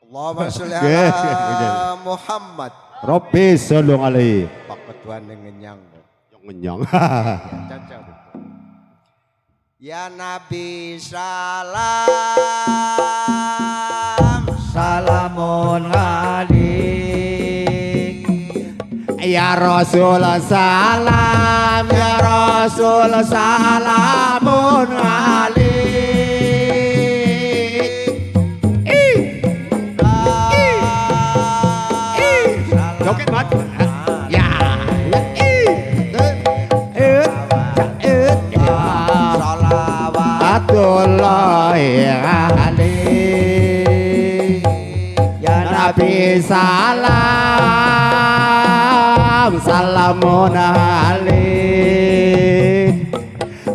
Allahumma sholli ala Muhammad. Robbi sallallahu alaihi. Pak Ketuan yang ngenyang. Yang ngenyang. Ya Nabi salam, Salamun alik. Ya Rasul salam, ya Rasul salamun alik. Joget mat. Ya. Salawatullahi alaihi ya Nabi salam salamun alaihi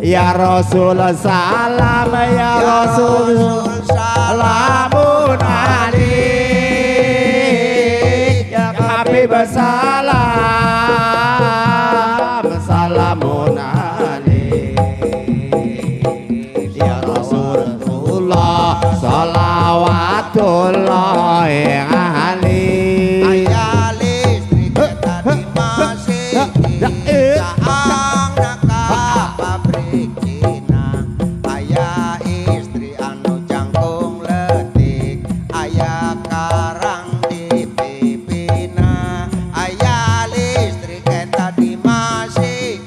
ya Rasul salam ya Rasul salamun alaihi ya Habib salam salamun alaihi ya Rasulullah salawatullahi alaihi ayah listrik tadi masih saang naka pabrik Cina. Ayah istri anu jangkung letik, ayah karang di pipina. Ayah listrik tadi masih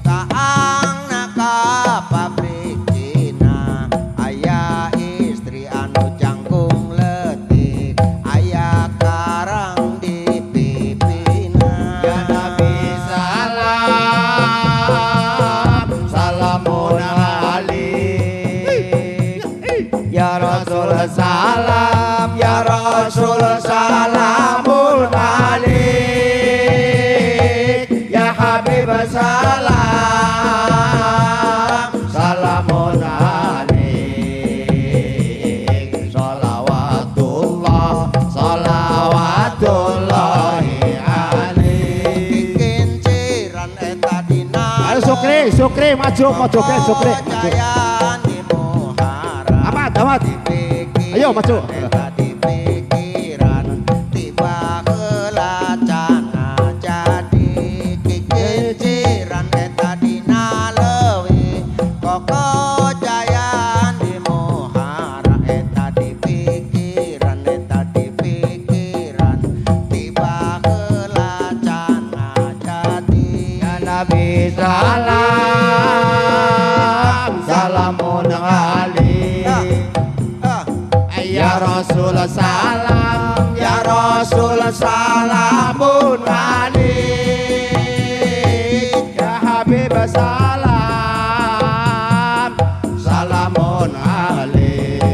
saang naka pabrik Cina. Ayah istri anu jangkung letik, ayah karang di pipina. ya Nabi salam salamun alaihi ya Rasul salam ya Rasul salamun alaihi ya Habib salam salamun alaihi salawatullah salawatullahi alaihi. Bikin ciran eta dina. Ayo Sukri maju Sukri. Jayan di Muharram. Amat. Ayo maju. Eta di pikiran tiba heula cana jadi. Bikin ciran eta dina leuwih koko jayan di Muharram. Eta di pikiran tiba heula cana jadi. Ya Nabi salam salamun alaihi ya Rasul salam ya Rasul salamun alaihi ya Habib salam salamun alaihi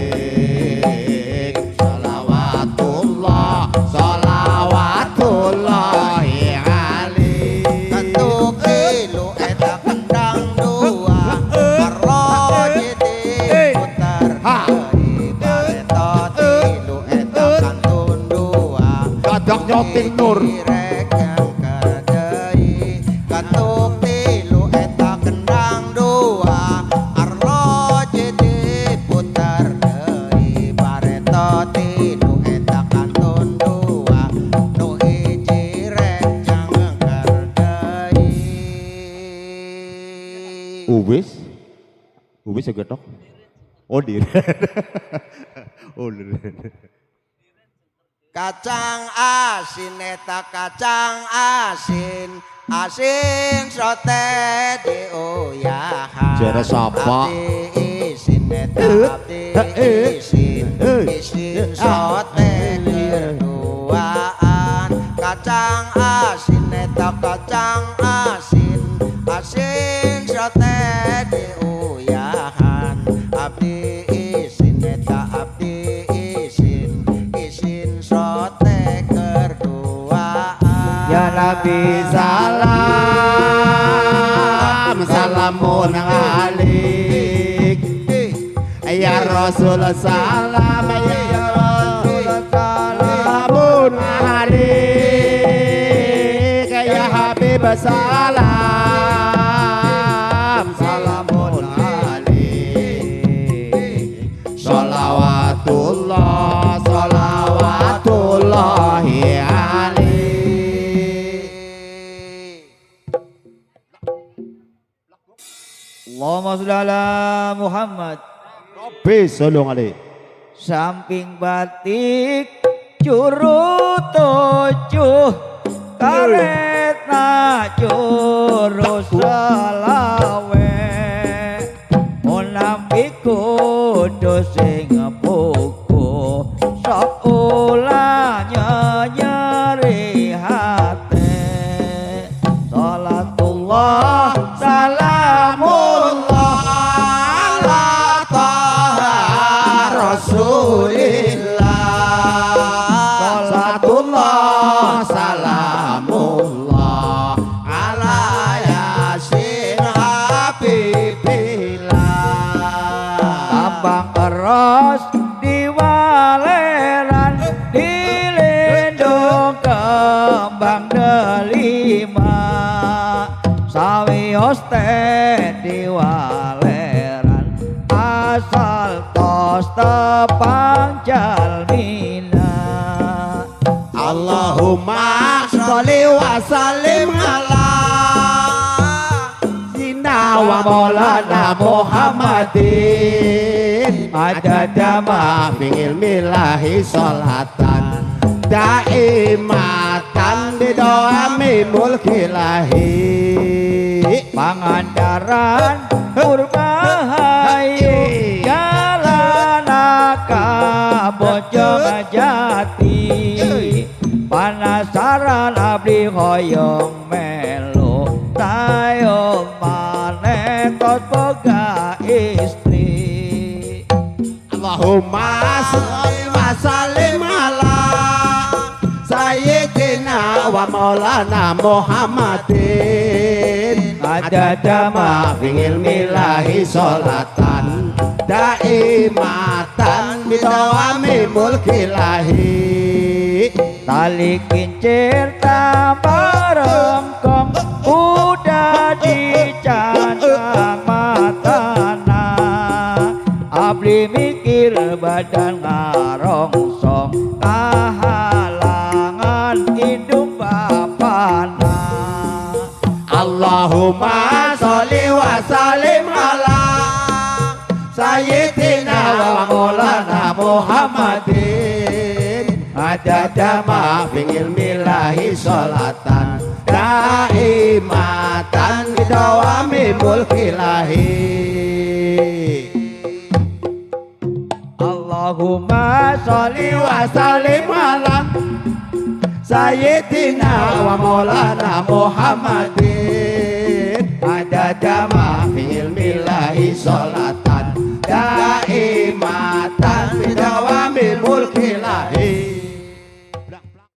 salawatullah salawatullahi alaihi. Kantuk ilu eta kendang dua Marlo jadi putar dari baretot ilu eta kantun dua Kadak nyoting nur Direk yang kadai Kantuk ilu eta kendang dua Arlo jadi putar dari baretot ilu eta kantun dua Nu hiji rek jangan kadai. Ubis segetok. Oh dir. Oh dir. Kacang asin eta kacang asin sote diuyahan. Jere sapa? Abdi isin eta abdi isin sote berduaan. Kacang asin eta kacang asin sote diuyahan. Abdi isin eta abdi isin sote kerduaan. Ya Nabi salam salamun alaihi ya Rasul salam ya Rasul salamun alaihi ya Habib salam salamun alaihi salawatullah salawat Allahumma sholli ala Muhammad. Rabbi sallallahu alaihi. Samping batik curu tujuh karetna curu selawe onam kudu sing puku sok ulanya nyeri hati salatullah salamullah ala taha rasulillah Salatullah salamullah ala yasin habibillah tambang eros diwaleran dilindung kembang delima sawios teh diwaleran asal tos tepang jalmina Allahumma sholli wa sallim ala Sayyidina wa maulana Muhammadin adada ma fi ilmillahi sholatan daimatan bidoami mulkilahi pangandaran purbahayu jalanaka bojong jati panasaran abdi hoyong melu tayong manetot boga istri Allahumma sholli wa sallim ala Sayyidina wa maulana Muhammadin adada ma fi ilmillahi sholatan daimatan bidawami mulkilahi tali kincir tambarengkong udah dicandang matana abdi mikir badan ngarongsong kahalangan hidup bapana Allahumma sholli wa sallim ala Sayyidina wa maulana Muhammadin adada ma fi ilmillahi sholatan daimatan bidawami mulkilahi Allahumma sholli wa sallim ala Sayyidina wa maulana Muhammadin adada ma fi ilmillahi sholatan daimatan bidawami mulkilahi